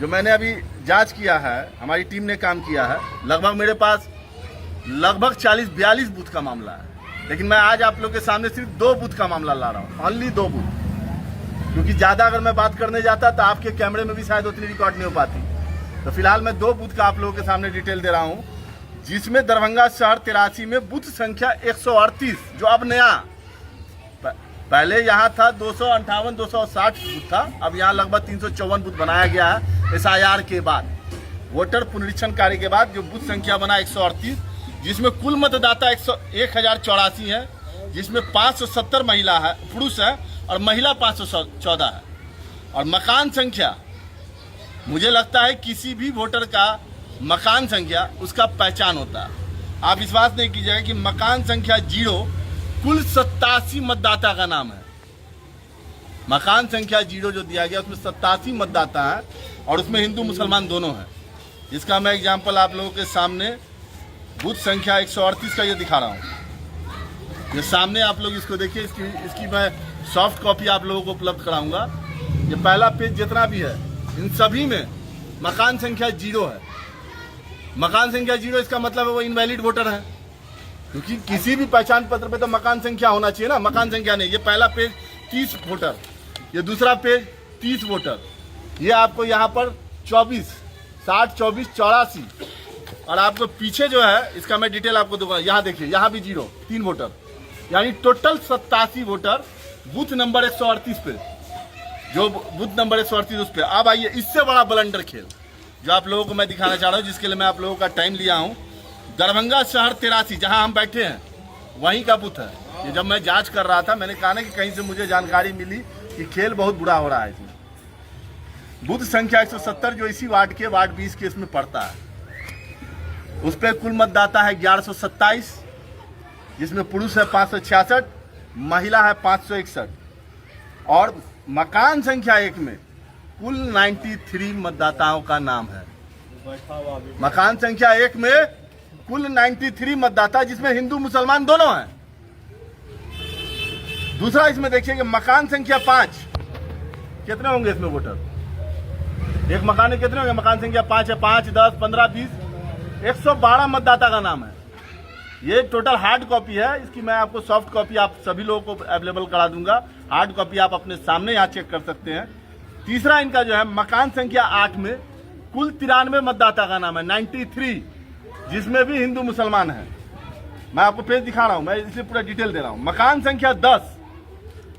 जो मैंने अभी जांच किया है, हमारी टीम ने काम किया है, लगभग मेरे पास लगभग 40-42 बूथ का मामला है। लेकिन मैं आज आप लोग के सामने सिर्फ 2 बूथ का मामला ला रहा हूँ, ओनली 2 बूथ, क्योंकि ज़्यादा अगर मैं बात करने जाता तो आपके कैमरे में भी शायद उतनी रिकॉर्ड नहीं हो पाती। तो फिलहाल मैं 2 बूथ का आप लोगों के सामने डिटेल दे रहा हूँ, जिसमें दरभंगा शहर 83 में बूथ संख्या 138, जो अब नया, पहले यहाँ था 258-260 बूथ था, अब यहाँ लगभग 354 बूथ बनाया गया है SIR के बाद, वोटर पुनरीक्षण कार्य के बाद। जो बूथ संख्या बना 138, जिसमें कुल मतदाता 1084 है, जिसमें 570 महिला है, पुरुष है, और महिला 514 है। और मकान संख्या, मुझे लगता है किसी भी वोटर का मकान संख्या उसका पहचान होता है। आप विश्वास नहीं कीजिएगा कि मकान संख्या 0 कुल 87 मतदाता का नाम है। मकान संख्या 0 जो दिया गया उसमें 87 मतदाता है, और उसमें हिंदू मुसलमान दोनों हैं। इसका मैं एग्जाम्पल आप लोगों के सामने बूथ संख्या 138 का ये दिखा रहा हूँ। ये सामने आप लोग इसको देखिए, इसकी मैं सॉफ्ट कॉपी आप लोगों को उपलब्ध कराऊंगा। ये पहला पेज जितना भी है, इन सभी में मकान संख्या 0 है। मकान संख्या 0, इसका मतलब है वो इनवैलिड वोटर है, क्योंकि किसी भी पहचान पत्र पे तो मकान संख्या होना चाहिए ना, मकान संख्या नहीं। ये पहला पेज 30 वोटर, ये दूसरा पेज 30 वोटर, ये आपको यहाँ पर 24, 60, 24, 84, और आपको पीछे जो है इसका मैं डिटेल आपको दूंगा। यहाँ देखिए, यहाँ भी 0, 3 वोटर, यानी टोटल 87 वोटर बूथ नंबर 138 पे, जो बूथ नंबर 138 उस पे। अब आइए इससे बड़ा ब्लंडर खेल जो आप लोगों को मैं दिखाना चाह रहा हूँ, जिसके लिए मैं आप लोगों का टाइम लिया हूँ। दरभंगा शहर 83 जहाँ हम बैठे हैं, वहीं का बूथ है। ये जब मैं जांच कर रहा था, मैंने कहा ना कि कहीं से मुझे जानकारी मिली कि खेल बहुत बुरा हो रहा है इसमें। बूथ संख्या 170 जो इसी वार्ड के, वार्ड 20 के इसमें पड़ता है, उस पर कुल मतदाता है 1127, जिसमें पुरुष है 566, महिला है 561, और मकान संख्या 1 में कुल 93 मतदाताओं का नाम है। मकान संख्या 1 में कुल 93 मतदाता, जिसमें हिंदू मुसलमान दोनों हैं। दूसरा इसमें देखिए कि मकान संख्या 5, कितने होंगे इसमें वोटर? एक मकान में कितने होंगे? मकान संख्या 5 है, 5, 10, 15, 20, 112 मतदाता का नाम है। ये टोटल हार्ड कॉपी है, इसकी मैं आपको सॉफ्ट कॉपी आप सभी लोगों को अवेलेबल करा दूंगा। हार्ड कॉपी आप अपने सामने यहाँ चेक कर सकते हैं। तीसरा इनका जो है मकान संख्या 8 में कुल 93 मतदाता का नाम है, 93, जिसमें भी हिंदू मुसलमान है। मैं आपको पेज दिखा रहा हूं, मैं इसलिए पूरा डिटेल दे रहा हूं। मकान संख्या 10,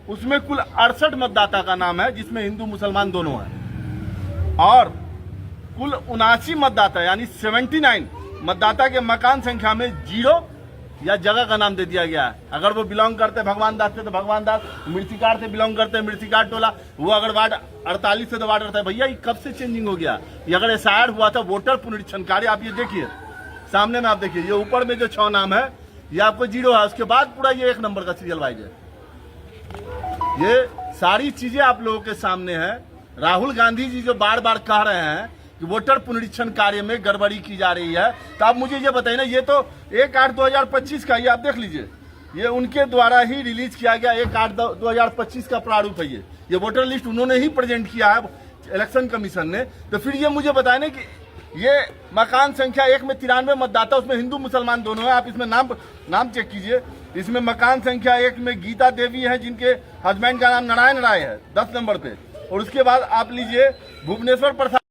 उसमें कुल 68 मतदाता का नाम है, जिसमें हिंदू मुसलमान दोनों हैं। और कुल 79 मतदाता, यानी 79 मतदाता के मकान संख्या में 0 या जगह का नाम दे दिया गया है। अगर वो बिलोंग करते हैं भगवान दास से तो भगवान दास, मिर्चिकार से बिलोंग करते हैं मिर्चिकार टोला, वो अगर वार्ड 48 से तो वार्ड 48। भैया ये कब से चेंजिंग हो गया? ये अगर SIR हुआ था वोटर पुनरीक्षण कार्य, आप ये देखिए सामने में, आप देखिए ये ऊपर में जो 6 नाम है ये आपको 0 है, उसके बाद पूरा ये 1 नंबर का सीरियल वाइज है। ये सारी चीजें आप लोगों के सामने है। राहुल गांधी जी जो बार बार कह रहे हैं कि वोटर पुनरीक्षण कार्य में गड़बड़ी की जा रही है, तो आप मुझे ये बताइए ना, ये तो 1/8/2025 का, ये आप देख लीजिए, ये उनके द्वारा ही रिलीज किया गया 1/8/2025 का प्रारूप है। ये वोटर लिस्ट उन्होंने ही प्रेजेंट किया है इलेक्शन कमीशन ने। तो फिर ये मुझे बताए ना कि ये मकान संख्या 1 में 93 मतदाता, उसमें हिंदू मुसलमान दोनों है। आप इसमें नाम चेक कीजिए। इसमें मकान संख्या 1 में गीता देवी है, जिनके हस्बैंड का नाम नारायण राय है 10 नंबर पे, और उसके बाद आप लीजिए भुवनेश्वर प्रसाद